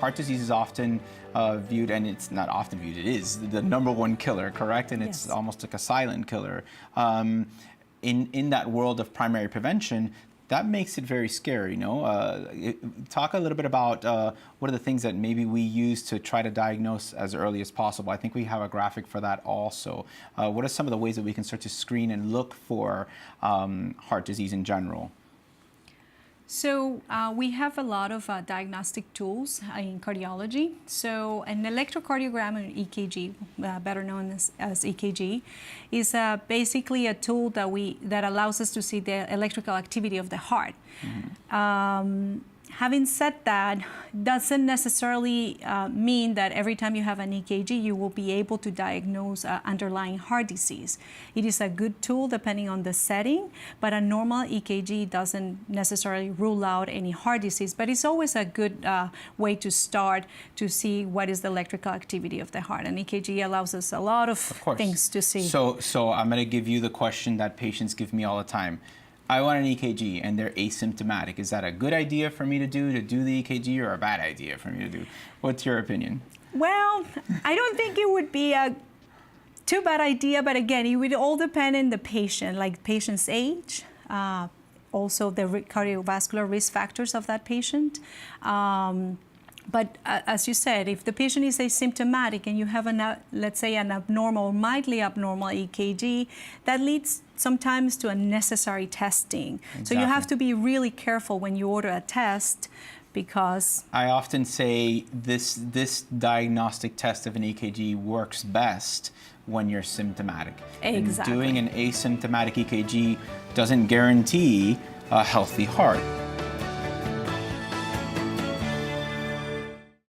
heart disease is often viewed, and it's not often viewed, it is the #1 killer, correct? And it's almost like a silent killer. In that world of primary prevention, that makes it very scary, you know? Talk a little bit about what are the things that maybe we use to try to diagnose as early as possible. I think we have a graphic for that also. What are some of the ways that we can start to screen and look for heart disease in general? So we have a lot of diagnostic tools in cardiology. So an electrocardiogram, or EKG, better known as EKG, is basically a tool that allows us to see the electrical activity of the heart. Mm-hmm. Having said that, doesn't necessarily mean that every time you have an EKG, you will be able to diagnose underlying heart disease. It is a good tool depending on the setting, but a normal EKG doesn't necessarily rule out any heart disease, but it's always a good way to start to see what is the electrical activity of the heart. An EKG allows us a lot of things to see. So I'm going to give you the question that patients give me all the time. I want an EKG and they're asymptomatic. Is that a good idea for me to do the EKG, or a bad idea for me to do? What's your opinion? Well, I don't think it would be a too bad idea, but again, it would all depend on the patient, like patient's age, also the cardiovascular risk factors of that patient. But as you said, if the patient is asymptomatic and you have, let's say, an abnormal, mildly abnormal EKG, that leads sometimes to unnecessary testing. Exactly. So you have to be really careful when you order a test, because I often say this diagnostic test of an EKG works best when you're symptomatic. Exactly. And doing an asymptomatic EKG doesn't guarantee a healthy heart.